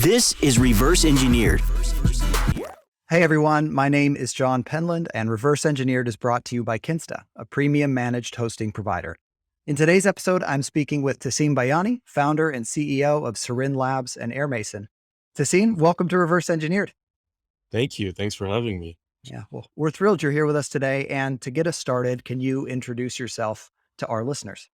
This is Reverse Engineered. Hey everyone, my name is Jon Penland, and Reverse Engineered is brought to you by Kinsta, a premium managed hosting provider. In today's episode, I'm speaking with Tehsin Bhayani, founder and CEO of Serind Labs and AirMason. Tehsin, welcome to Reverse Engineered. Thank you. Thanks for having me. Yeah, well, we're thrilled you're here with us today. And to get us started, can you introduce yourself to our listeners?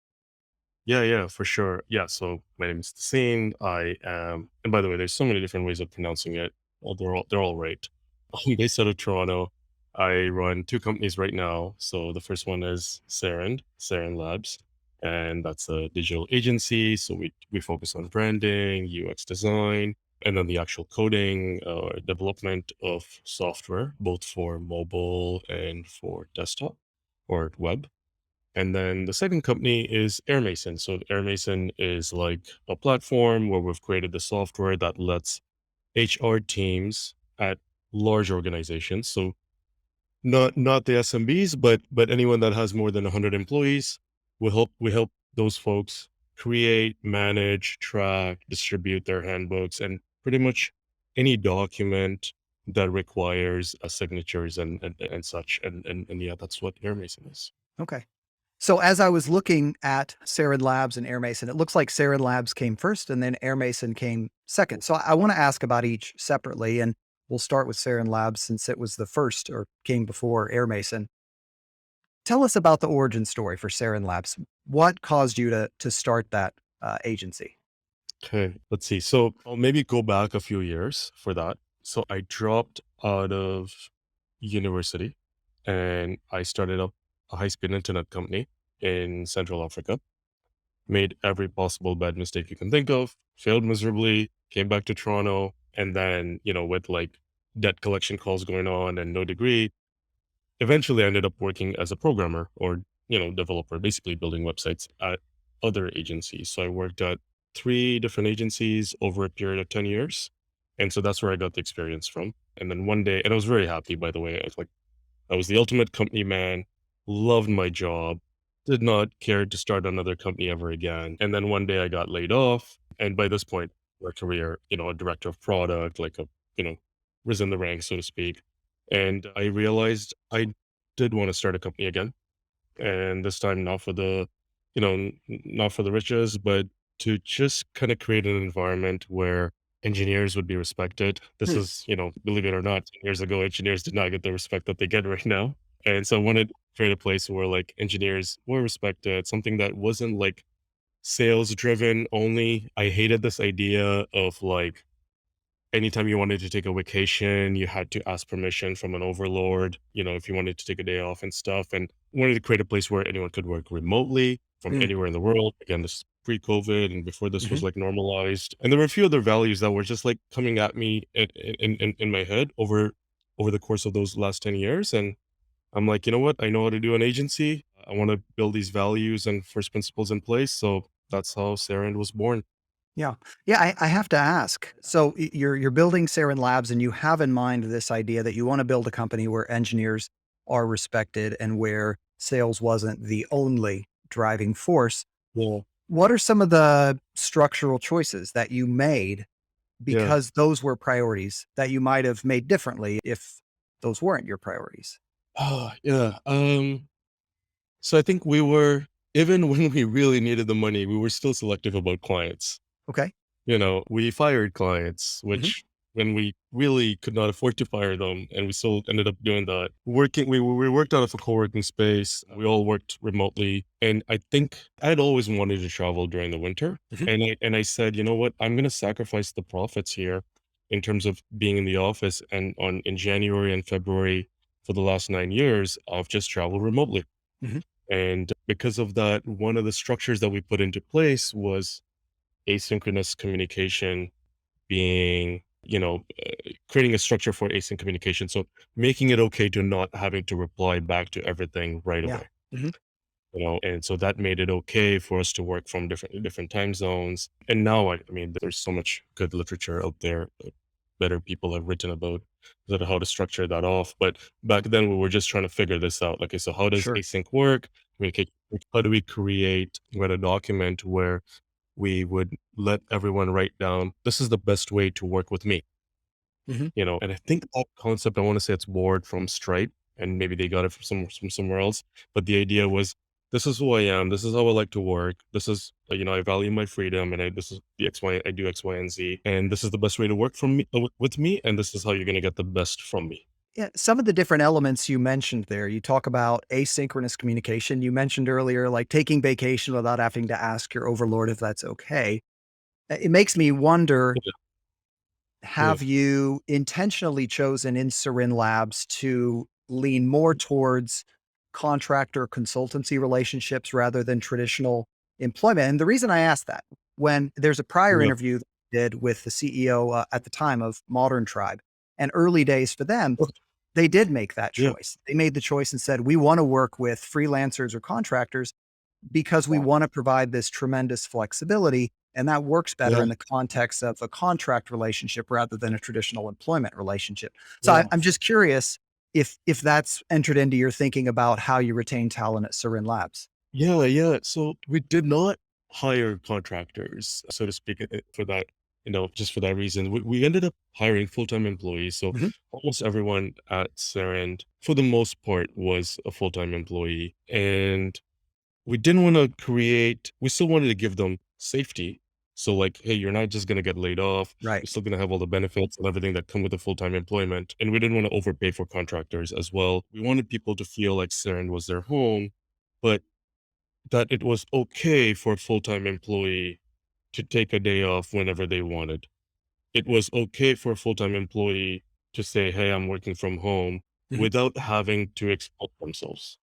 Yeah, for sure. Yeah, so my name is Tehsin. I am, and by the way, there's so many different ways of pronouncing it. They're all right. I'm based out of Toronto. I run two companies right now. So the first one is Serind Labs, and that's a digital agency. So we focus on branding, UX design, and then the actual coding, development of software, both for mobile and for desktop or web. And then the second company is AirMason. So AirMason is like a platform where we've created the software that lets HR teams at large organizations, so not the SMBs, but anyone that has more than 100 employees, we help those folks create, manage, track, distribute their handbooks, and pretty much any document that requires signatures and such. And yeah, that's what AirMason is. Okay. So as I was looking at Serind Labs and AirMason, it looks like Serind Labs came first and then AirMason came second. So I want to ask about each separately, and we'll start with Serind Labs since it was the first or came before AirMason. Tell us about the origin story for Serind Labs. What caused you to start that agency? Okay, let's see. So I'll maybe go back a few years for that. So I dropped out of university and I started up a high-speed internet company in Central Africa. Made every possible bad mistake you can think of, failed miserably, came back to Toronto, and then, with like debt collection calls going on and no degree, eventually I ended up working as a programmer or, developer, basically building websites at other agencies. So I worked at three different agencies over a period of 10 years. And so that's where I got the experience from. And then one day, and I was very happy, by the way, I was the ultimate company man, loved my job, did not care to start another company ever again. And then one day I got laid off. And by this point, my career, a director of product, risen the ranks, so to speak. And I realized I did want to start a company again. And this time not for the riches, but to just kind of create an environment where engineers would be respected. This is, believe it or not, 10 years ago, engineers did not get the respect that they get right now. And so I wanted to create a place where like engineers were respected, something that wasn't like sales driven only. I hated this idea of like, anytime you wanted to take a vacation, you had to ask permission from an overlord, if you wanted to take a day off and stuff. And wanted to create a place where anyone could work remotely from anywhere in the world. Again, this is pre-COVID and before this was like normalized. And there were a few other values that were just like coming at me in my head over the course of those last 10 years. And I'm like, you know what? I know how to do an agency. I want to build these values and first principles in place. So that's how Serind was born. Yeah. Yeah. I have to ask. So you're building Serind Labs and you have in mind this idea that you want to build a company where engineers are respected and where sales wasn't the only driving force. Yeah. What are some of the structural choices that you made because those were priorities that you might have made differently if those weren't your priorities? Oh, yeah. So I think even when we really needed the money, we were still selective about clients. Okay. We fired clients, which when we really could not afford to fire them, and we still ended up doing that. We worked out of a co-working space. We all worked remotely. And I think I'd always wanted to travel during the winter. And I said, you know what, I'm going to sacrifice the profits here in terms of being in the office. And in January and February for the last 9 years, I've just traveled remotely. And because of that, one of the structures that we put into place was asynchronous communication being, creating a structure for async communication. So making it okay to not having to reply back to everything right away. And so that made it okay for us to work from different time zones. And now, I mean, there's so much good literature out there. Better people have written about how to structure that off. But back then we were just trying to figure this out. Like, so how does async work? Communicate. How do we create a document where we would let everyone write down, this is the best way to work with me. Mhm. And I think that concept, I want to say it's borrowed from Stripe, and maybe they got it from somewhere else. But the idea was, this is who I am. This is how I like to work. This is, I value my freedom, and this is the X, Y, I do X, Y, and Z. And this is the best way to work from me, with me. And this is how you're going to get the best from me. Yeah, some of the different elements you mentioned there, you talk about asynchronous communication. You mentioned earlier, like taking vacation without having to ask your overlord if that's okay. It makes me wonder, Yeah. have you intentionally chosen in Serind Labs to lean more towards contractor consultancy relationships rather than traditional employment? And the reason I ask that, when there's a prior Yeah. interview that I did with the CEO at the time of Modern Tribe, and early days for them, they did make that Yeah. choice. They made the choice and said, we want to work with freelancers or contractors because we want to provide this tremendous flexibility. And that works better Yeah. in the context of a contract relationship rather than a traditional employment relationship. So Yeah. I'm just curious if that's entered into your thinking about how you retain talent at Serind Labs. Yeah, yeah. So we did not hire contractors, so to speak, for that, just for that reason. We ended up hiring full-time employees. So Mhm. almost everyone at Serind, for the most part, was a full-time employee. And we didn't want to we still wanted to give them safety. So like, hey, you're not just going to get laid off. Right. You're still going to have all the benefits and everything that come with a full-time employment. And we didn't want to overpay for contractors as well. We wanted people to feel like Serind was their home, but that it was okay for a full-time employee to take a day off whenever they wanted. It was okay for a full-time employee to say, hey, I'm working from home Mhm. without having to expose themselves,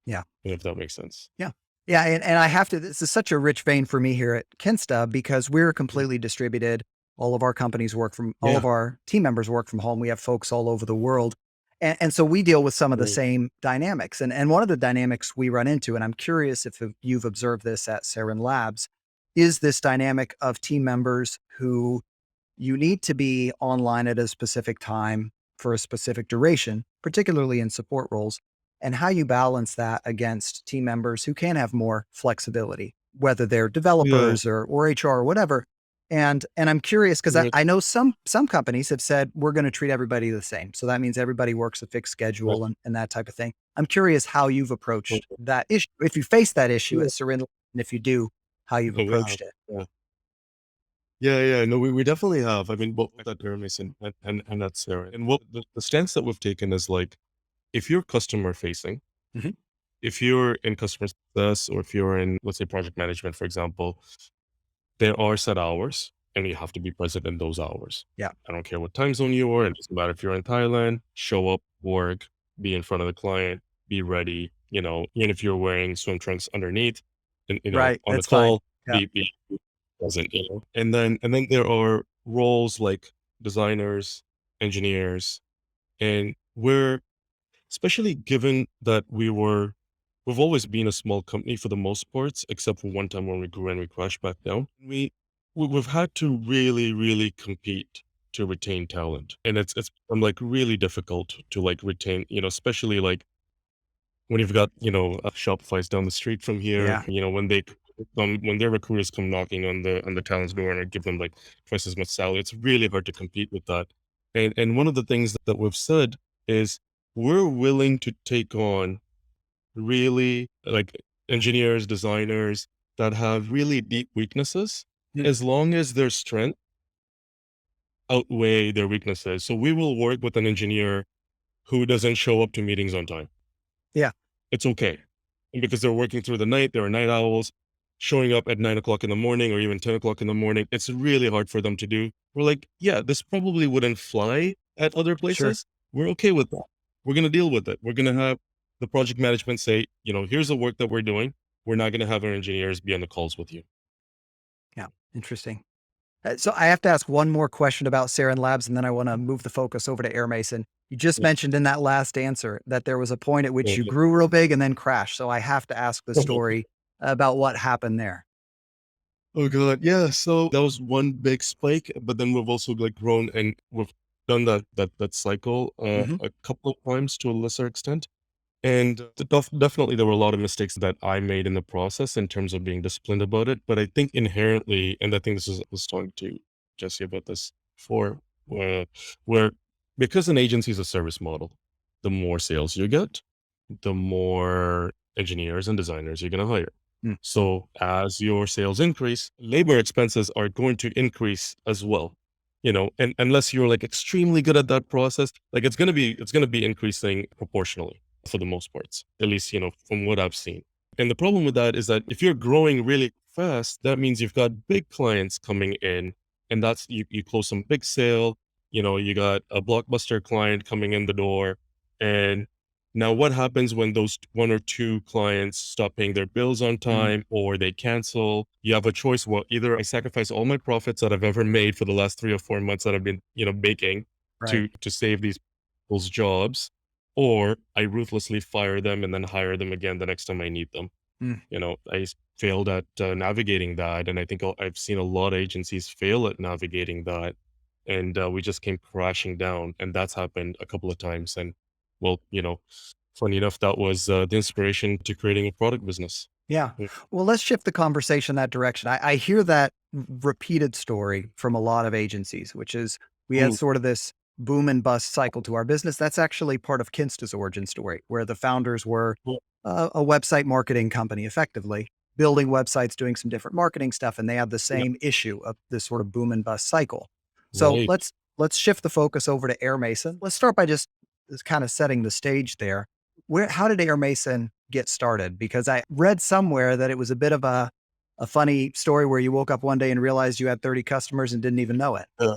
Yeah. if that makes sense. Yeah. Yeah, and I have to, this is such a rich vein for me here at Kinsta because we're completely distributed. All Yeah. of our team members work from home. We have folks all over the world. And so we deal with some of the Mm. same dynamics. And one of the dynamics we run into, and I'm curious if you've observed this at Serind Labs, is this dynamic of team members who you need to be online at a specific time for a specific duration, particularly in support roles, and how you balance that against team members who can have more flexibility, whether they're Yeah. developers or HR or whatever. And I'm curious because I, Right. I know some companies have said we're going to treat everybody the same. So that means everybody works a fixed Right. schedule and that type of thing. I'm curious how you've approached Oh, that issue. If you face that issue yeah. at Serind, and if you do, how you've Oh, wow. approached it. Yeah. Yeah, yeah, no, we definitely have. I mean, both at AirMason and at Sarah. And what the stance that we've taken is like, if you're customer facing, Mhm. if you're in customer success, or if you're in, let's say, project management, for example, there are set hours and you have to be present in those hours. Yeah. I don't care what time zone you are. It doesn't matter if you're in Thailand, show up, work, be in front of the client, be ready, even if you're wearing swim trunks underneath and, Right. on the That's fine. call, Yeah. be present. And then there are roles like designers, engineers, and we're, especially given that we've always been a small company for the most parts, except for one time when we grew and we crashed back down. We've had to really, really compete to retain talent. And it's I'm like really difficult to like retain, especially like when you've got, Shopify's down the street from here, Yeah. when their recruiters come knocking on the talent's door and I give them like twice as much salary, it's really hard to compete with that. And one of the things that we've said is we're willing to take on really like engineers, designers that have really deep weaknesses, Mm. as long as their strength outweigh their weaknesses. So we will work with an engineer who doesn't show up to meetings on time. Yeah. It's okay. And because they're working through the night, they're night owls, showing up at 9 o'clock in the morning or even 10 o'clock in the morning. It's really hard for them to do. We're like, yeah, this probably wouldn't fly at other Sure. places. We're okay with that. We're going to deal with it. We're going to have the project management say, here's the work that we're doing. We're not going to have our engineers be on the calls with you. Yeah. Interesting. So I have to ask one more question about Serind Labs, and then I want to move the focus over to AirMason. You just Yeah. mentioned in that last answer that there was a point at which you Yeah. grew real big and then crashed. So I have to ask the story about what happened there. Oh god, yeah. So that was one big spike, but then we've also like grown and we've done that cycle Mhm. a couple of times to a lesser extent. And definitely there were a lot of mistakes that I made in the process in terms of being disciplined about it. But I think inherently, and I think I was talking to Jesse about this before, where because an agency is a service model, the more sales you get, the more engineers and designers you're going to hire. Mm. So as your sales increase, labor expenses are going to increase as well. And unless you're like extremely good at that process, like it's going to be increasing proportionally for the most parts, at least, from what I've seen. And the problem with that is that if you're growing really fast, that means you've got big clients coming in, and that's you close some big sale, you got a blockbuster client coming in the door. And now what happens when those one or two clients stop paying their bills on time or they cancel? You have a choice. Well, either I sacrifice all my profits that I've ever made for the last 3 or 4 months that I've been, baking Right. to save these people's jobs, or I ruthlessly fire them and then hire them again the next time I need them. Mm. I failed at navigating that. And I think I've seen a lot of agencies fail at navigating that. And we just came crashing down. And that's happened a couple of times. And well, funny enough, that was the inspiration to creating a product business. Yeah. Yeah. Well, let's shift the conversation that direction. I hear that repeated story from a lot of agencies, which is we had Mm, sort of this boom and bust cycle to our business. That's actually part of Kinsta's origin story, where the founders were yeah, a website marketing company, effectively building websites, doing some different marketing stuff, and they had the yeah, same issue of this sort of boom and bust cycle. So right. let's shift the focus over to AirMason. Let's start by just kind of setting the stage there. How did AirMason get started? Because I read somewhere that it was a bit of a funny story where you woke up one day and realized you had 30 customers and didn't even know it. Yeah.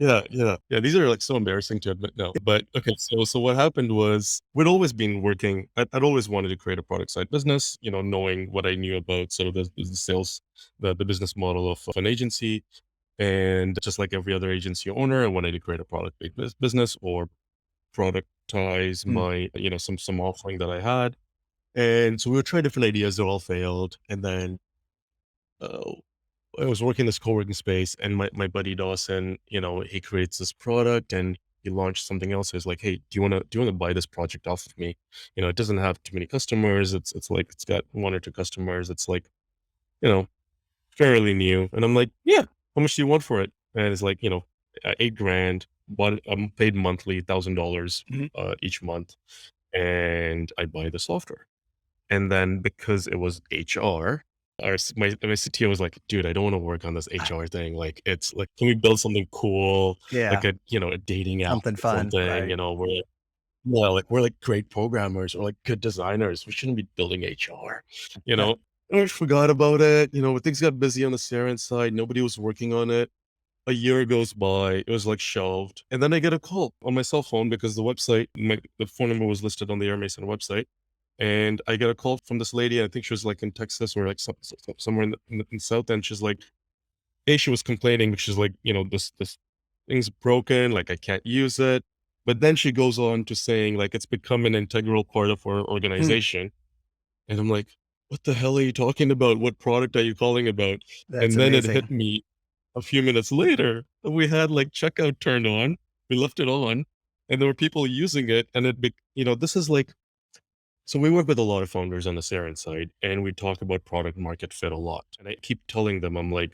Yeah, yeah, yeah. These are like so embarrassing to admit now. But okay, so what happened was we'd always been working. I'd always wanted to create a product side business. Knowing what I knew about sort of the sales, the business model of an agency, and just like every other agency owner, I wanted to create a product based business or productize Mm. my some offering that I had. And so we would try different ideas. They all failed, and then. Uh, I was working in this co-working space, and my buddy Dawson, he creates this product and he launched something else. He was like, "Hey, do you want to buy this project off of me? It doesn't have too many customers. It's like it's got one or two customers. It's like, you know, fairly new." And I'm like, "Yeah, how much do you want for it?" And it's like, 8 grand, but I'm paid monthly, $1,000 Mhm. each month, and I buy the software. And then because it was HR, my CTO was like, "Dude, I don't want to work on this HR thing. Like, it's like, can we build something cool, Yeah. like a dating app Something or fun. something? Right. We're like great programmers or like good designers. We shouldn't be building HR, you Yeah. know." And I forgot about it. Things got busy on the Serind side. Nobody was working on it. A year goes by. It was like shelved, and then I get a call on my cell phone because the phone number was listed on the AirMason website. And I get a call from this lady. I think she was like in Texas or like somewhere in the South. And she's like, hey, she was complaining. She's like, this thing's broken. Like I can't use it. But then she goes on to saying like it's become an integral part of our Hmm. organization. And I'm like, what the hell are you talking about? What product are you calling about? That's And then it hit amazing. me a few minutes later. We had like checkout turned on. We left it on, and there were people using it. And this is like, so we work with a lot of founders on the Serind side, and we talk about product market fit a lot. And I keep telling them, I'm like,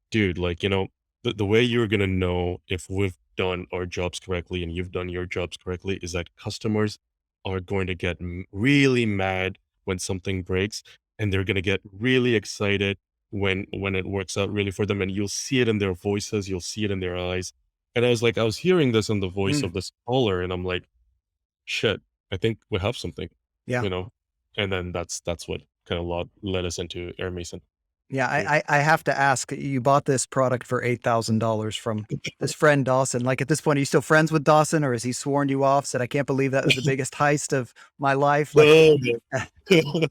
dude, like, the way you're going to know if we've done our jobs correctly and you've done your jobs correctly is that customers are going to get really mad when something breaks, and they're going to get really excited when it works out really for them. And you'll see it in their voices, you'll see it in their eyes. And I was hearing this in the voice Mm. of this caller, and I'm like, shit, I think we have something, Yeah. you know? And then that's what kind of led us into AirMason. Yeah, Yeah. I have to ask, you bought this product for $8,000 from this friend Dawson. Like at this point, are you still friends with Dawson, or has he sworn you off? Said, I can't believe that was the biggest heist of my life. Like, No, no.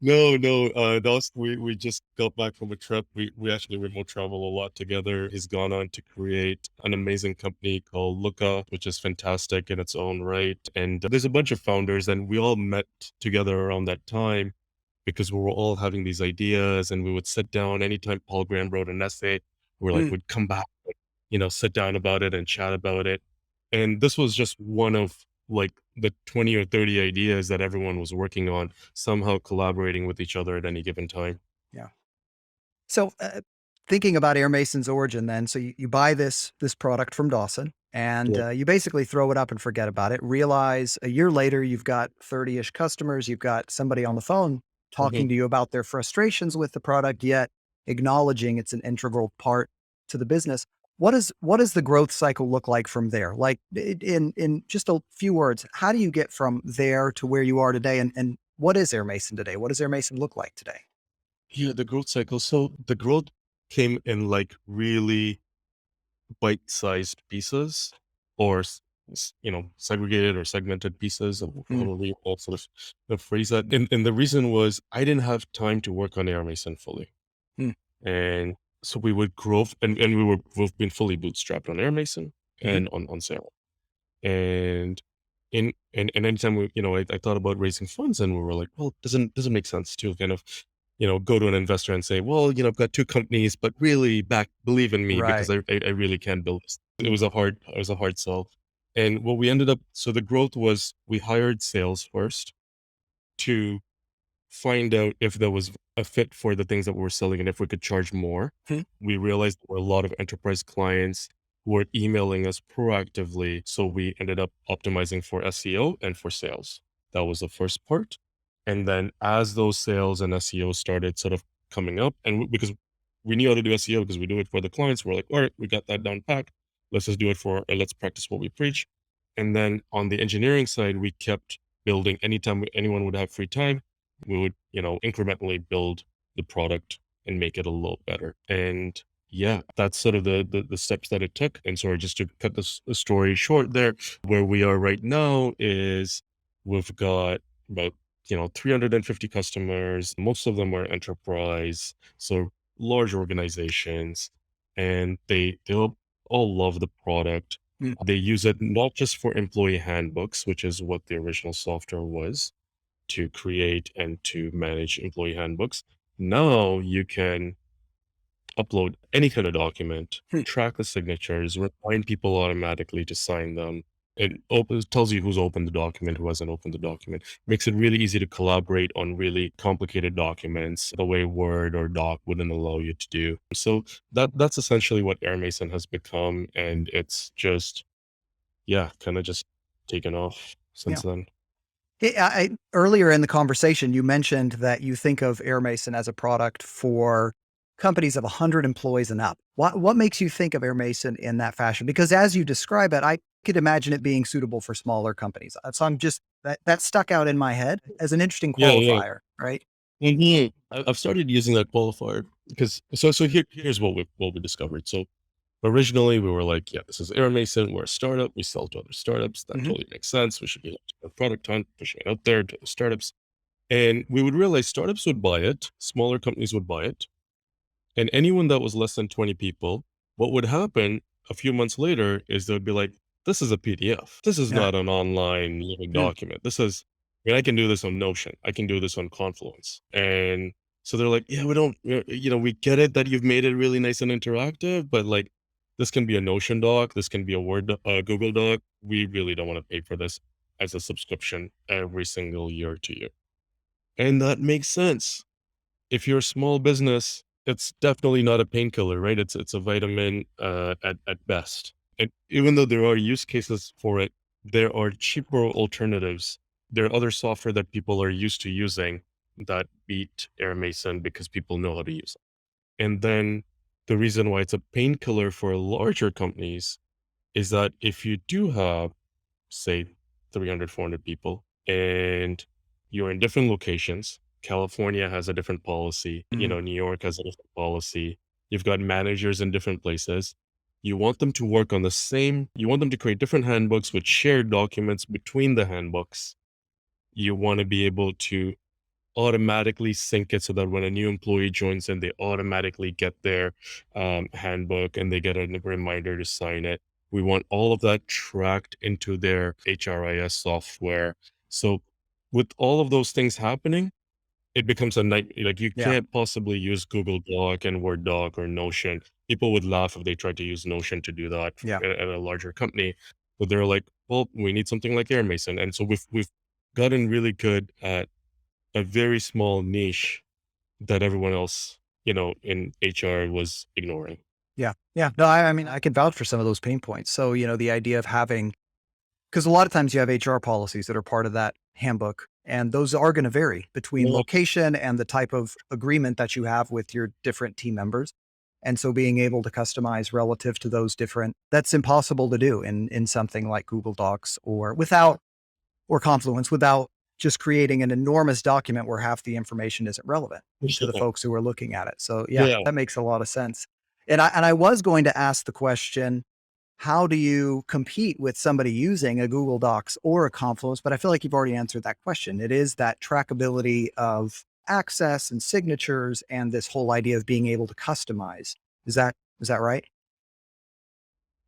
No, no. We just got back from a trip. We actually remote travel a lot together. He's gone on to create an amazing company called Looka, which is fantastic in its own right. And there's a bunch of founders, and we all met together around that time because we were all having these ideas, and we would sit down anytime Paul Graham wrote an essay. We're like, mm, we'd come back, sit down about it and chat about it. And this was just one of like the 20 or 30 ideas that everyone was working on, somehow collaborating with each other at any given time. Yeah. So thinking about AirMason's origin then, so you buy this product from Dawson and Yeah. you basically throw it up and forget about it. Realize a year later, you've got 30-ish customers. You've got somebody on the phone Mhm. talking to you about their frustrations with the product, yet acknowledging it's an integral part to the business. What does the growth cycle look like from there? Like in just a few words, how do you get from there to where you are today? And what is AirMason today? What does AirMason look like today? Yeah, the growth cycle. So the growth came in like really bite-sized pieces, or segregated or segmented pieces of Mm, however you all sort of phrase that. And the reason was I didn't have time to work on AirMason fully. mm, And so we would grow, and we've been fully bootstrapped on AirMason mhm. and on Serind. And and anytime I thought about raising funds, and we were like, well, doesn't make sense to kind of, go to an investor and say, well, I've got two companies, but really believe in me because Right. I really can build this. It Mm, was a hard sell. And what we ended up, so the growth was we hired sales first to find out if there was a fit for the things that we were selling and if we could charge more. hmm, We realized there were a lot of enterprise clients who were emailing us proactively. So we ended up optimizing for SEO and for sales. That was the first part. And then as those sales and SEO started sort of coming up, and because we knew how to do SEO because we do it for the clients, we're like, all right, we got that down pat. Let's just do it let's practice what we preach. And then on the engineering side, we kept building anytime anyone would have free time we would, incrementally build the product and make it a little better. And yeah, that's sort of the steps that it took. And sorry, just to cut the story short there, where we are right now is we've got about, 350 customers. Most of them are enterprise, so large organizations, and they all love the product. mm. They use it not just for employee handbooks, which is what the original software was, to create and to manage employee handbooks. Now you can upload any kind of document, Hmm. track the signatures, remind people automatically to sign them. It tells you who's opened the document, who hasn't opened the document. Makes it really easy to collaborate on really complicated documents the way Word or Doc wouldn't allow you to do. So that's essentially what AirMason has become, and it's just kind of just taken off Yeah. since then. Earlier in the conversation, you mentioned that you think of AirMason as a product for companies of 100 employees and up. What makes you think of AirMason in that fashion? Because as you describe it, I could imagine it being suitable for smaller companies. So I'm just that stuck out in my head as an interesting Yeah, yeah. qualifier, right? Mhm. I've started using that qualifier because here's what we discovered. So originally we were like, yeah, this is AirMason. We're a startup. We sell to other startups. That Hmm. totally makes sense. We should be a product hunt, pushing it out there to the startups. And we would realize startups would buy it, smaller companies would buy it, and anyone that was less than 20 people, what would happen a few months later is they would be like, this is a PDF. This is Yeah. not an online living Mm, document. I can do this on Notion. I can do this on Confluence. And so they're like, yeah, we don't, we get it that you've made it really nice and interactive, but like, this can be a Notion doc. This can be a Google doc. We really don't want to pay for this as a subscription every single year to you. And that makes sense. If you're a small business, it's definitely not a painkiller, right? It's a vitamin at best. And even though there are use cases for it, there are cheaper alternatives. There are other software that people are used to using that beat AirMason because people know how to use it. And then the reason why it's a painkiller for larger companies is that if you do have, say, 300, 400 people, and you're in different locations. California has a different policy. mm, New York has a different policy. You've got managers in different places. You want them to work on you want them to create different handbooks with shared documents between the handbooks. You want to be able to automatically sync it so that when a new employee joins in, they automatically get their handbook and they get a reminder to sign it. We want all of that tracked into their HRIS software. So with all of those things happening, it becomes a nightmare. Like you yeah. can't possibly use Google Doc and Word Doc or Notion. People would laugh if they tried to use Notion to do that Yeah. at a larger company. but they're like, well, we need something like AirMason. And so we've gotten really good at a very small niche that everyone else, in HR was ignoring. Yeah. Yeah. No, I mean, I can vouch for some of those pain points. So, the idea of having, because a lot of times you have HR policies that are part of that handbook, and those are going to vary between Yeah. location and the type of agreement that you have with your different team members. And so being able to customize relative to those different, that's impossible to do in something like Google Docs or Confluence without just creating an enormous document where half the information isn't relevant to the folks who are looking at it. So yeah, Yeah. that makes a lot of sense. And I was going to ask the question, how do you compete with somebody using a Google Docs or a Confluence? But I feel like you've already answered that question. It is that trackability of access and signatures and this whole idea of being able to customize. Is that right?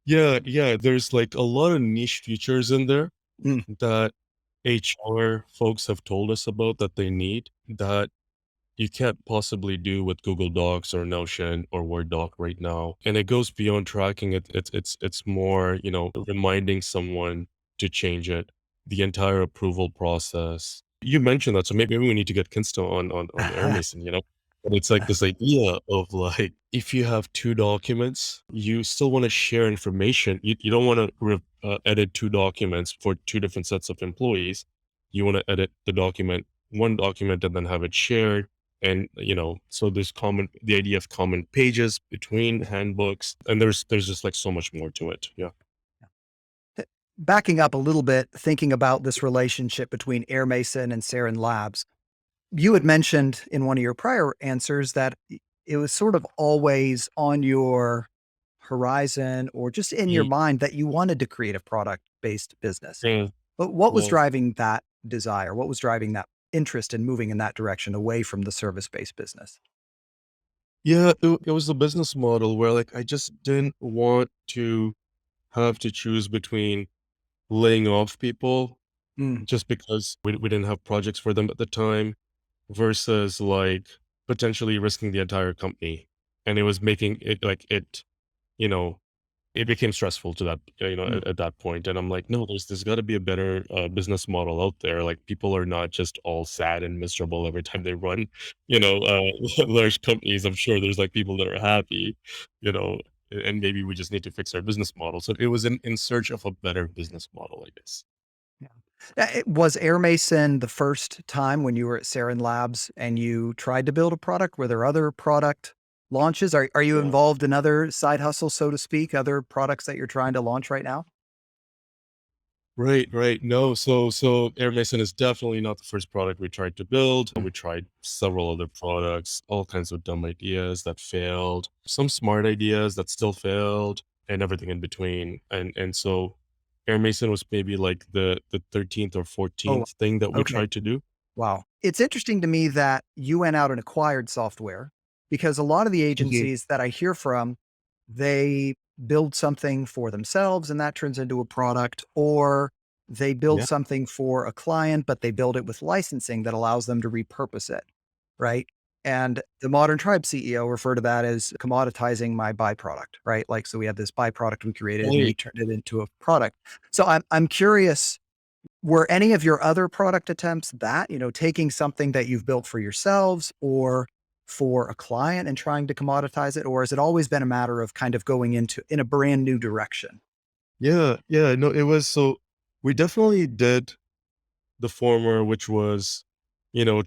Yeah. Yeah. There's like a lot of niche features in there Mm, that HR folks have told us about that they need that you can't possibly do with Google Docs or Notion or Word doc right now. And it goes beyond tracking it. It's more, reminding someone to change it, the entire approval process. You mentioned that, so maybe we need to get Kinsta on AirMason, But it's like this idea of like, if you have two documents, you still want to share information. You don't want to edit two documents for two different sets of employees. You want to edit one document and then have it shared. And, so there's the idea of common pages between handbooks, and there's just like so much more to it. Yeah. Backing up a little bit, thinking about this relationship between AirMason and Serind Labs, you had mentioned in one of your prior answers that it was sort of always on your horizon or just in your Mm, mind that you wanted to create a product-based business. yeah. But what was Well, driving that desire? What was driving that interest in moving in that direction away from the service-based business? yeah, it was the business model where like I just didn't want to have to choose between laying off people Mm, just because we didn't have projects for them at the time versus like potentially risking the entire company. And it was making it like you know, it became stressful to that, mm. at that point. And I'm like, no, there's got to be a better business model out there. Like people are not just all sad and miserable every time they run, large companies. I'm sure there's like people that are happy, you know, and maybe we just need to fix our business model. So it was in search of a better business model, I guess. Yeah. Was AirMason the first time when you were at Serind Labs and you tried to build a product? Were there other product launches? Are you Yeah. involved in other side hustles, so to speak, other products that you're trying to launch right now? Right, right. No, so AirMason is definitely not the first product we tried to build. Mm. We tried several other products, all kinds of dumb ideas that failed, some smart ideas that still failed, and everything in between. And so AirMason was maybe like the 13th or Oh, 14th thing that we okay. tried to do. Wow. It's interesting to me that you went out and acquired software because a lot of the Mhm. agencies that I hear from, they build something for themselves and that turns into a product, or they build Yeah. something for a client, but they build it with licensing that allows them to repurpose it. Right. And the Modern Tribe CEO referred to that as commoditizing my byproduct, right? Like, so we have this byproduct we created and we Right. turned it into a product. So I'm curious, were any of your other product attempts that, taking something that you've built for yourselves or for a client and trying to commoditize it? Or has it always been a matter of kind of going in a brand new direction? Yeah, yeah. No, it was so we definitely did the former, which was,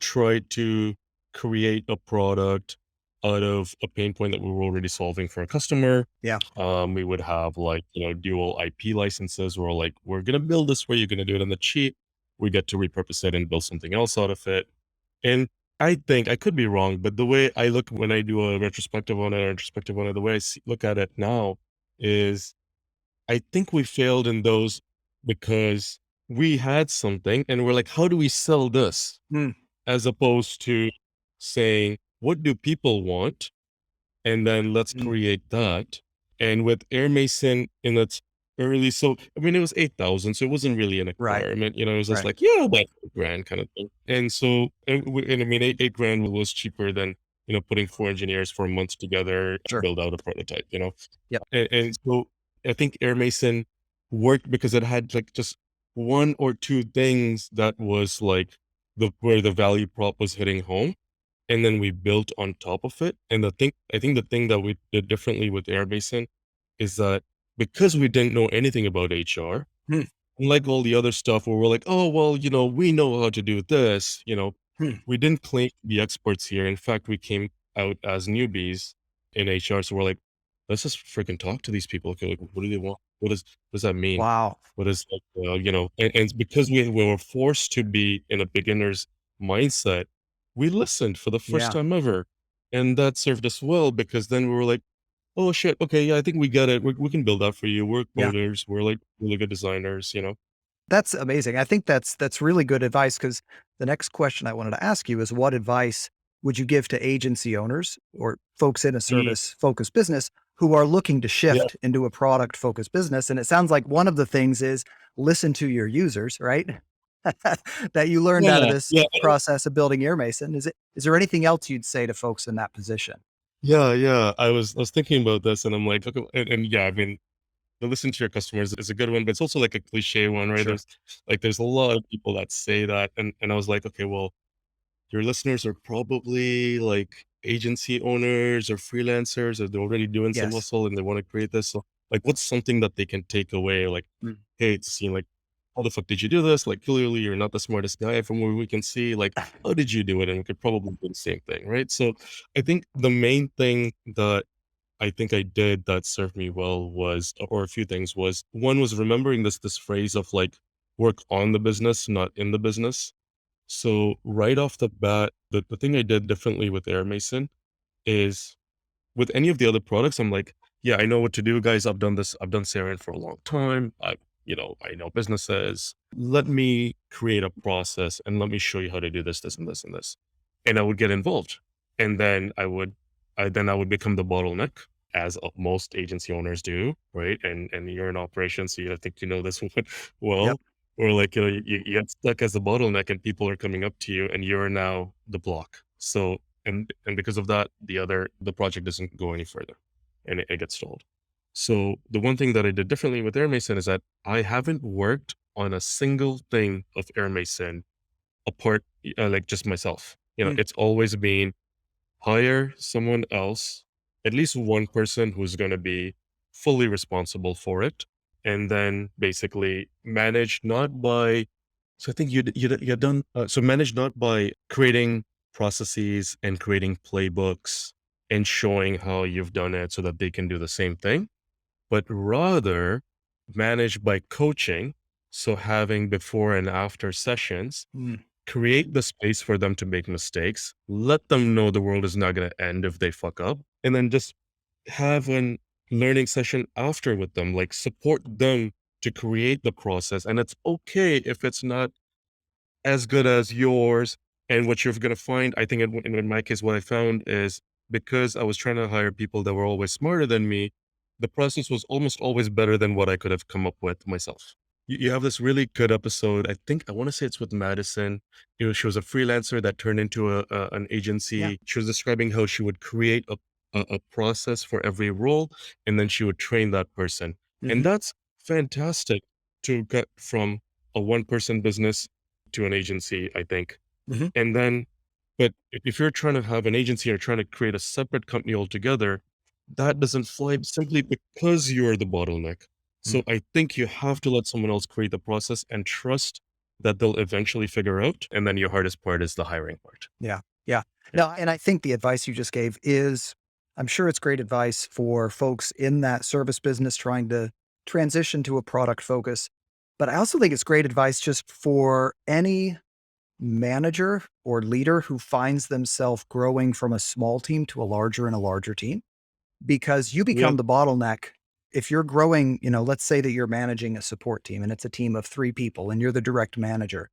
try to create a product out of a pain point that we were already solving for a customer. Yeah, We would have like, dual IP licenses where like, we're going to build this way, you're going to do it on the cheap. We get to repurpose it and build something else out of it. And I think I could be wrong, but the way I look when I do a retrospective on it, or introspective on it, the way look at it now is I think we failed in those because we had something and we're like, how do we sell this? mm, As opposed to saying, what do people want? And then let's mm, create that. And with AirMason in its early, so I mean, it was 8,000, so it wasn't really an right, requirement, it was just right, like, yeah, about 8 grand kind of thing. And so, and I mean, 8 grand was cheaper than, putting 4 engineers for a month together to sure, build out a prototype, yep, and so I think AirMason worked because it had like just one or two things that was like where the value prop was hitting home. And then we built on top of it. And I think the thing that we did differently with AirMason is that because we didn't know anything about HR, Hmm. unlike all the other stuff where we're like, oh, well, we know how to do this, we didn't claim to be experts here. In fact, we came out as newbies in HR. So we're like, let's just freaking talk to these people. Okay, like, what do they want? What does that mean? Wow. What is, and because we were forced to be in a beginner's mindset, we listened for the first Yeah. time ever. And that served us well because then we were like, oh shit, okay, yeah, I think we get it. We can build that for you. We're Yeah. coders. We're like really good designers. That's amazing. I think that's really good advice, because the next question I wanted to ask you is, what advice would you give to agency owners or folks in a Mm, service focused business who are looking to yeah, shift into a product focused business? And it sounds like one of the things is listen to your users, right? That you learned out of yeah, this yeah, process of building AirMason. Is there anything else you'd say to folks in that position? yeah. I was thinking about this, and I'm like, okay, and yeah, I mean, to listen to your customers is a good one, but it's also like a cliche one, right? Sure. There's a lot of people that say that, and I was like, okay, well, your listeners are probably like agency owners or freelancers, or they're already doing some Yes. hustle and they want to create this. So, like, what's something that they can take away? Like, Mm. hey, it's like, how the fuck did you do this? Like, clearly you're not the smartest guy from what we can see. Like, how did you do it? And we could probably do the same thing, right? So, I think the main thing that I think I did that served me well was, or a few things was, one was remembering this phrase of like, work on the business, not in the business. So right off the bat, the thing I did differently with AirMason is, with any of the other products, I'm like, yeah, I know what to do, guys. I've done this. I've done Serind for a long time. I know businesses. Let me create a process and let me show you how to do this, this, and this, and this. And I would get involved. And then I would become the bottleneck, as most agency owners do, right? And you're in operations, so I think you know this one Yep. well. Or like, you get stuck as the bottleneck and people are coming up to you and you're now the block. So, and because of that, the project doesn't go any further, and it gets stalled. So the one thing that I did differently with AirMason is that I haven't worked on a single thing of AirMason apart, like just myself. Mm. It's always been hire someone else, at least one person who's going to be fully responsible for it, and then basically manage not by. So I think you're done. So manage not by creating processes and creating playbooks and showing how you've done it so that they can do the same thing, but rather manage by coaching. So having before and after sessions, Mm. create the space for them to make mistakes, let them know the world is not going to end if they fuck up, and then just have an learning session after with them, like support them to create the process. And it's okay if it's not as good as yours. And what you're going to find, I think in my case, what I found is, because I was trying to hire people that were always smarter than me, the process was almost always better than what I could have come up with myself. You have this really good episode. I want to say it's with Madison. She was a freelancer that turned into an Yeah. agency. She was describing how she would create a process for every role, and then she would train that person. And Hmm. that's fantastic to get from a one person business to an agency, I think. Hmm. And then, but if you're trying to have an agency or trying to create a separate company altogether, that doesn't fly simply because you're the bottleneck. So I think you have to let someone else create the process and trust that they'll eventually figure out. And then your hardest part is the hiring part. Yeah. Yeah. Yeah. No, and I think the advice you just gave is, I'm sure it's great advice for folks in that service business trying to transition to a product focus. But I also think it's great advice just for any manager or leader who finds themselves growing from a small team to a larger and a larger team, because you Yeah. become the bottleneck. If you're growing, let's say that you're managing a support team and it's a team of 3 people and you're the direct manager.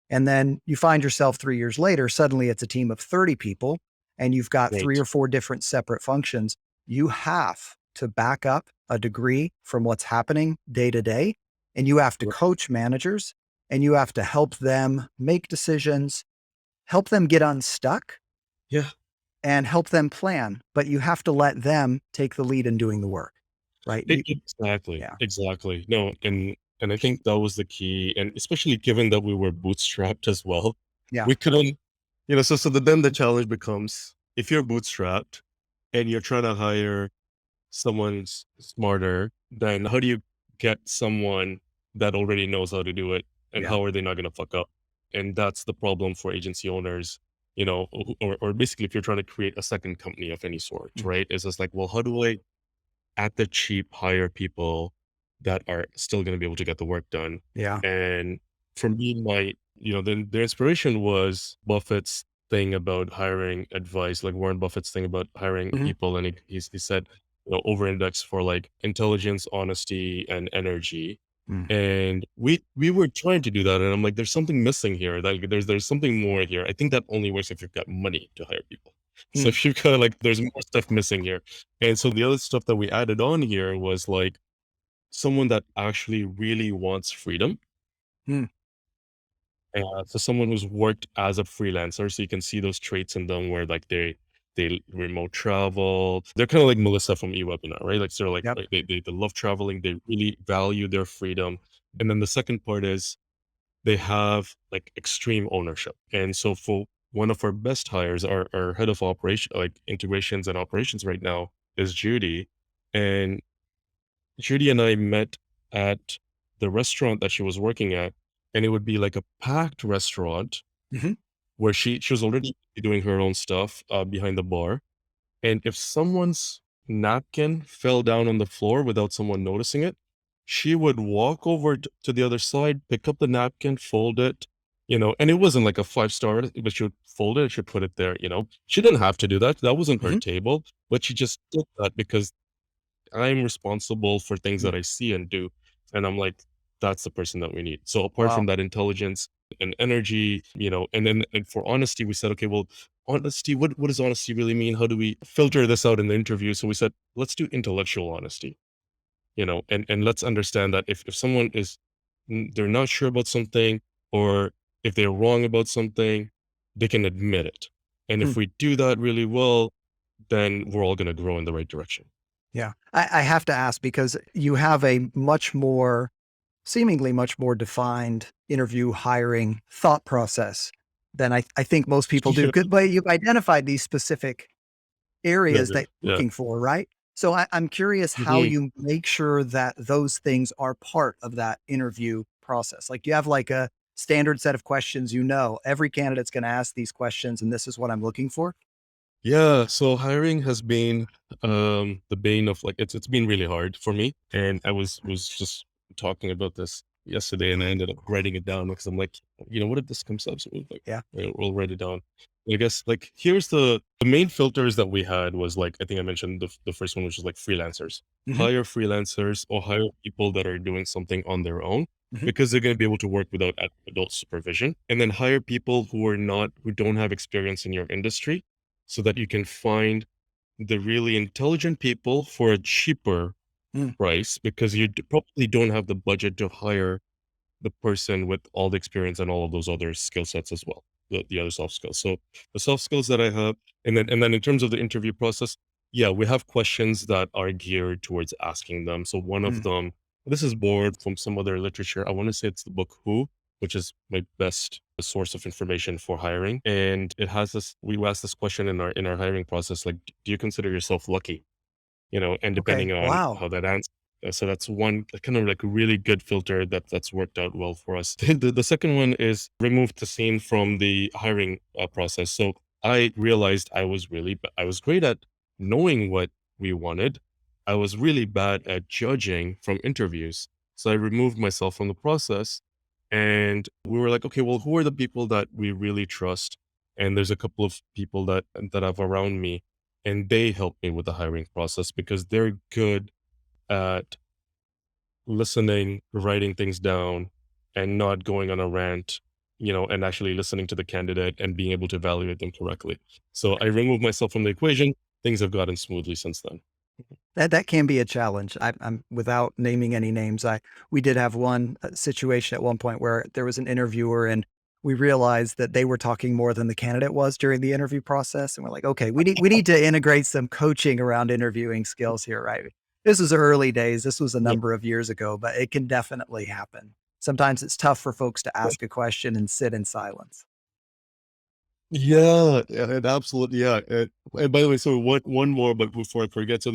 And then you find yourself 3 years later, suddenly it's a team of 30 people and you've got three Right. or four different separate functions. You have to back up a degree from what's happening day to day. And you have to Right. coach managers and you have to help them make decisions, help them get unstuck, Yeah. and help them plan. But you have to let them take the lead in doing the work. right? Exactly, Yeah. exactly. No, and I think that was the key, and especially given that we were bootstrapped as well, Yeah. we couldn't, then the challenge becomes if you're bootstrapped and you're trying to hire someone smarter, then how do you get someone that already knows how to do it, and Yeah. how are they not going to fuck up? And that's the problem for agency owners, or basically if you're trying to create a second company of any sort, Mm. right? It's just like, well, how do I at the cheap hire people that are still going to be able to get the work done? Yeah. And for me, the inspiration was Buffett's thing about hiring advice, like Warren Buffett's thing about hiring Mhm. people. And he said, over index for like intelligence, honesty, and energy. Mm. And we were trying to do that. And I'm like, there's something missing here. Like there's something more here. I think that only works if you've got money to hire people. So Mm. if you've got like, there's more stuff missing here. And so the other stuff that we added on here was like someone that actually really wants freedom. Mm. So someone who's worked as a freelancer, so you can see those traits in them where like they remote travel. They're kind of like Melissa from eWebinar, right? Like sort of Yep. like they love traveling. They really value their freedom. And then the second part is they have like extreme ownership. And so for one of our best hires, our head of operation, like integrations and operations right now is Judy. And Judy and I met at the restaurant that she was working at, and it would be like a packed restaurant Mhm. where she was already doing her own stuff behind the bar. And if someone's napkin fell down on the floor without someone noticing it, she would walk over to the other side, pick up the napkin, fold it, and it wasn't like a 5-star, but she would fold it, she'd put it there, She didn't have to do that. That wasn't her Mhm. table, but she just did that because I'm responsible for things Mm. that I see and do. And I'm like, that's the person that we need. So apart Wow. from that intelligence and energy, and for honesty, we said, okay, well, honesty, what does honesty really mean? How do we filter this out in the interview? So we said, let's do intellectual honesty, and let's understand that if someone they're not sure about something, or if they're wrong about something, they can admit it. And Mm. if we do that really well, then we're all going to grow in the right direction. Yeah. I have to ask because you have a seemingly much more defined interview hiring thought process than I think most people do. Yeah. Good, but you've identified these specific areas Yeah. that you're Yeah. looking for, right? So I'm curious how Mhm. you make sure that those things are part of that interview process. Like, do you have like a standard set of questions? Every candidate's going to ask these questions, and this is what I'm looking for. Yeah, so hiring has been the bane of like it's been really hard for me. And I was just talking about this yesterday, and I ended up writing it down because I'm like, what if this comes up? So we're like, Yeah. we'll write it down. I guess like here's the main filters that we had was like I think I mentioned the first one, which is like freelancers. Hmm. Hire freelancers or hire people that are doing something on their own Hmm. because they're going to be able to work without adult supervision. And then hire people who don't have experience in your industry, so that you can find the really intelligent people for a cheaper Mm. price, because you probably don't have the budget to hire the person with all the experience and all of those other skill sets as well, the other soft skills. So the soft skills that I have, and then in terms of the interview process, yeah, we have questions that are geared towards asking them. So one of Mm. them, this is borrowed from some other literature. I want to say it's the book Who, which is my best source of information for hiring. And it has this, we ask this question in our hiring process, like, do you consider yourself lucky? And Okay. depending on Wow. how that answer. So that's one kind of like a really good filter that's worked out well for us. The second one is remove the scene from the hiring process. So I realized I was great at knowing what we wanted. I was really bad at judging from interviews. So I removed myself from the process, and we were like, okay, well, who are the people that we really trust? And there's a couple of people that I've around me, and they help me with the hiring process because they're good at listening, writing things down, and not going on a rant, and actually listening to the candidate and being able to evaluate them correctly. So I removed myself from the equation. Things have gotten smoothly since then. That can be a challenge. I'm without naming any names. We did have one situation at one point where there was an interviewer, and we realized that they were talking more than the candidate was during the interview process, and we're like, okay, we need to integrate some coaching around interviewing skills here, right? This was early days. This was a Yeah. number of years ago, but it can definitely happen. Sometimes it's tough for folks to ask a question and sit in silence. Yeah, and absolutely, yeah. And by the way, so one more, but before I forget, so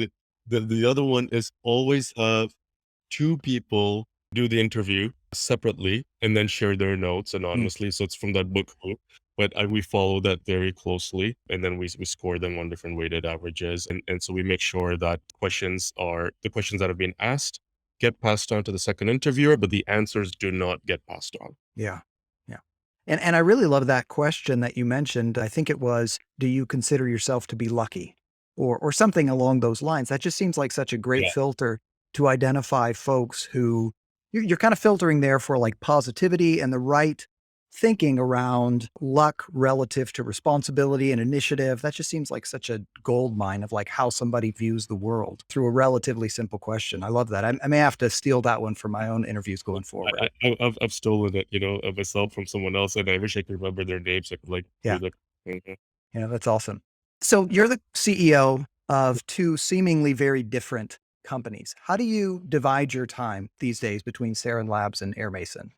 the other one is always have two people do the interview separately and then share their notes Mm, anonymously. So it's from that book group. But we follow that very closely, and then we score them on different weighted averages, and so we make sure that the questions that have been asked get passed on to the second interviewer, but the answers do not get passed on. yeah. Yeah. And I really love that question that you mentioned. I think it was, do you consider yourself to be lucky? Or something along those lines. That just seems like such a great Yeah, filter to identify folks who you're kind of filtering there for like positivity and the right thinking around luck relative to responsibility and initiative. That just seems like such a gold mine of like how somebody views the world through a relatively simple question. I love that. I may have to steal that one for my own interviews going forward. I've stolen it, of myself from someone else, and I wish I could remember their names. I could like do Yeah. the. Mhm. Yeah, that's awesome. So you're the CEO of two seemingly very different companies. How do you divide your time these days between Serind Labs and AirMason?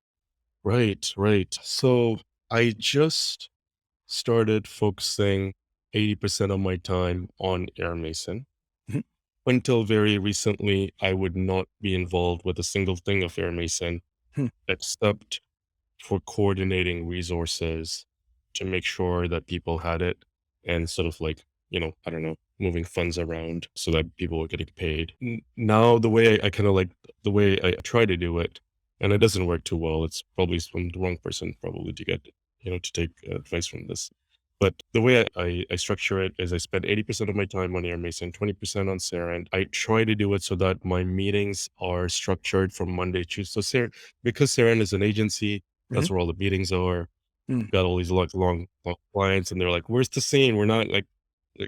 Right, right. So I just started focusing 80% of my time on AirMason. Mhm. Until very recently, I would not be involved with a single thing of AirMason Hmm. except for coordinating resources to make sure that people had it and sort of like, I don't know, moving funds around so that people were getting paid. Now, I kind of like the way I try to do it, and it doesn't work too well. It's probably from the wrong person, probably to get, to take advice from this. But the way I structure it is I spend 80% of my time on AirMason, 20% on Serind. I try to do it so that my meetings are structured from Monday, Tuesday. So because Serind is an agency, Mhm. that's where all the meetings are. Mm. Got all these like long clients, and they're like, "Where's the scene? We're not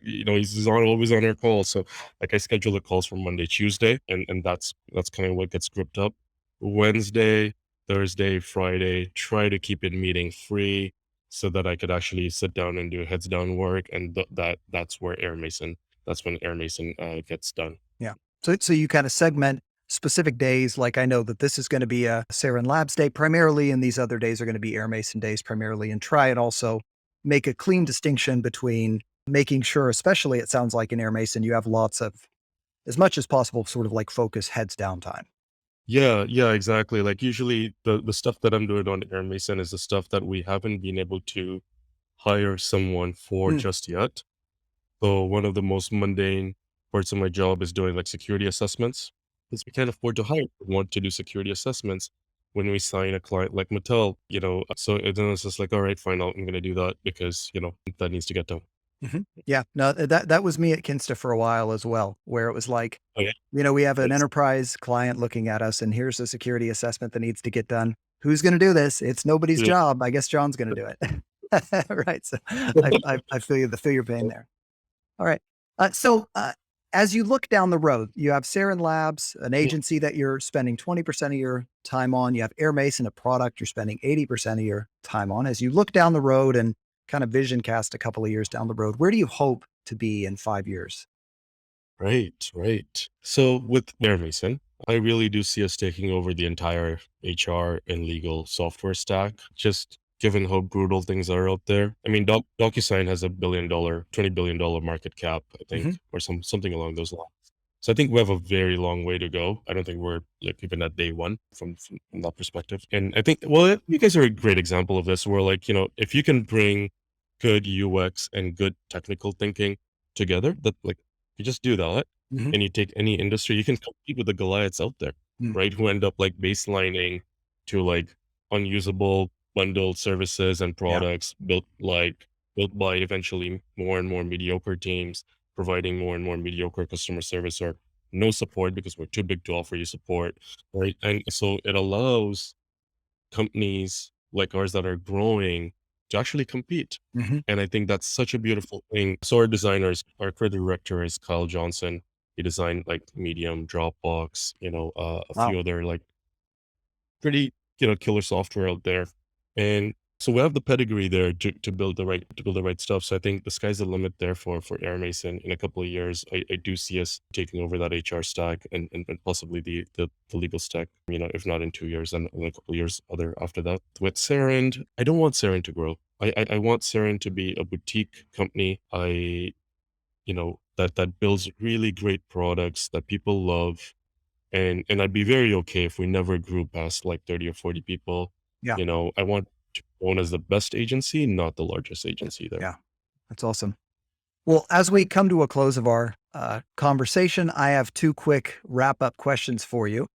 he's on always on our calls." So like I schedule the calls for Monday, Tuesday, and that's kind of what gets grouped up. Wednesday, Thursday, Friday, try to keep it meeting free so that I could actually sit down and do heads down work, and that's when AirMason gets done. Yeah. So you kind of segment specific days. Like I know that this is going to be a Serind Labs day primarily, and these other days are going to be AirMason days primarily, and try and also make a clean distinction between making sure, especially it sounds like in AirMason, you have lots of as much as possible, sort of like focus heads down time. Yeah, yeah, exactly. Like usually the stuff that I'm doing on AirMason is the stuff that we haven't been able to hire someone for Mm, just yet. So one of the most mundane parts of my job is doing like security assessments because we can't afford to hire someone to do security assessments when we sign a client like Mattel, So then it's just like, all right, fine, I'm going to do that because, that needs to get done. mhm. Yeah, no, that was me at Kinsta for a while as well, where it was like, Oh, yeah. we have an That's, enterprise client looking at us, and here's a security assessment that needs to get done. Who's going to do this? It's nobody's yeah. job. I guess John's going to do it. Right. So I feel your pain there. All right. So as you look down the road, you have Serind Labs, an agency that you're spending 20% of your time on. You have AirMason, a product you're spending 80% of your time on. As you look down the road and kind of vision cast a couple of years down the road, where do you hope to be in 5 years? Right, right. So with AirMason, I really do see us taking over the entire HR and legal software stack, just given how brutal things are out there. I mean, DocuSign has $20 billion market cap, I Hmm. think, or something along those lines. So I think we have a very long way to go. I don't think we're like even at day one from that perspective. And I think, well, you guys are a great example of this, where like, if you can bring good UX and good technical thinking together, that like you just do that Hmm. and you take any industry, you can compete with the Goliaths out there, Mm. right? Who end up like baselining to like unusable bundled services and Yeah. products built by eventually more and more mediocre teams providing more and more mediocre customer service or no support because we're too big to offer you support, right? And so it allows companies like ours that are growing to actually compete. Hmm. And I think that's such a beautiful thing. So our creative director is Kyle Johnson. He designed like Medium, Dropbox, a Wow. few other like pretty, killer software out there. And So we have the pedigree there to build the right stuff. So I think the sky's the limit there for AirMason. In a couple of years, I do see us taking over that HR stack and possibly the legal stack, if not in 2 years, and in a couple of years after that. With Serind, I don't want Serind to grow. I want Serind to be a boutique company. That builds really great products that people love. And I'd be very okay if we never grew past like 30 or 40 people. Yeah. I want to be known as the best agency, not the largest agency there. Yeah, that's awesome. Well, as we come to a close of our conversation, I have 2 quick wrap-up questions for you.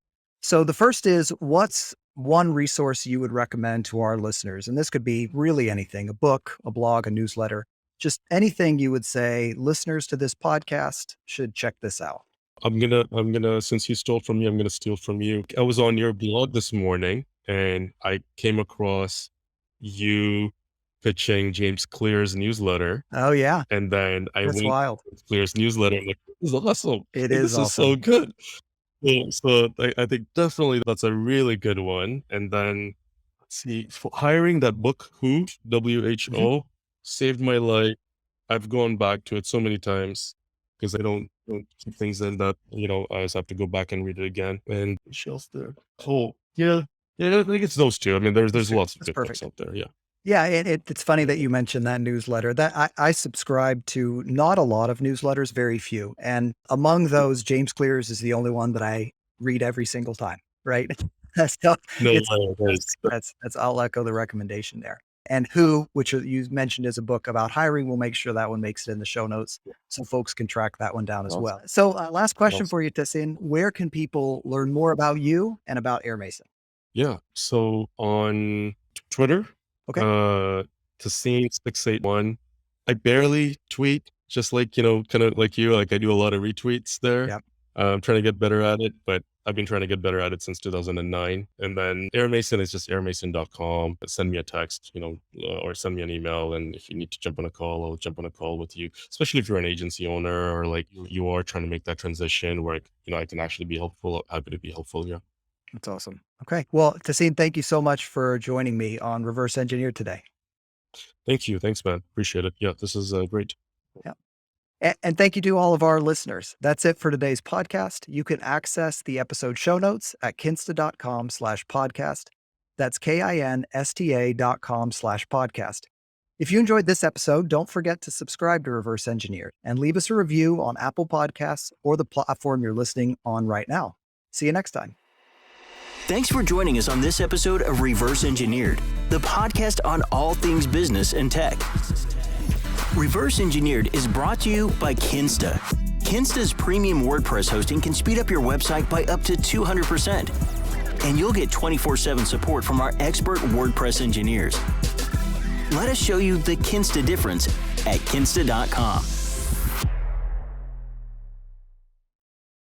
So the first is, what's one resource you would recommend to our listeners? And this could be really anything, a book, a blog, a newsletter, just anything you would say listeners to this podcast should check this out. I'm gonna, since you stole from me, I'm gonna steal from you. I was on your blog this morning and I came across you pitching James Clear's newsletter. Oh yeah. And then I That's went wild. to Clear's newsletter. I'm like, this is awesome. This is so good. So I think definitely that's a really good one. And then let's see, for hiring that book, WHO, saved my life. I've gone back to it so many times because I don't keep things in that, I just have to go back and read it again. And shelf there. Oh, yeah. Yeah, I think it's those 2. I mean, there's lots of good books out there. Yeah. Yeah, it's funny that you mentioned that newsletter. That I subscribe to not a lot of newsletters, very few. And among those, James Clear's is the only one that I read every single time, right? So I'll echo the recommendation there. And Who, which you mentioned as a book about hiring, we'll make sure that one makes it in the show notes so folks can track that one down as well. So last question for you, Tehsin. Where can people learn more about you and about AirMason? Yeah. So on Twitter, okay, Tehsin681. I barely tweet, just like, kind of like you, like I do a lot of retweets there. Yep. I'm trying to get better at it, but I've been trying to get better at it since 2009. And then AirMason is just airmason.com. Send me a text, or send me an email. And if you need to jump on a call, I'll jump on a call with you, especially if you're an agency owner or like you are trying to make that transition where, I can actually be helpful. Happy to be helpful. Yeah. That's awesome. Okay. Well, Tehsin, thank you so much for joining me on Reverse Engineered today. Thank you. Thanks, man. Appreciate it. Yeah, this is great. Yeah. And thank you to all of our listeners. That's it for today's podcast. You can access the episode show notes at kinsta.com/podcast. That's KINSTA.com/podcast. If you enjoyed this episode, don't forget to subscribe to Reverse Engineered and leave us a review on Apple Podcasts or the platform you're listening on right now. See you next time. Thanks for joining us on this episode of Reverse Engineered, the podcast on all things business and tech. Reverse Engineered is brought to you by Kinsta. Kinsta's premium WordPress hosting can speed up your website by up to 200%. And you'll get 24/7 support from our expert WordPress engineers. Let us show you the Kinsta difference at kinsta.com.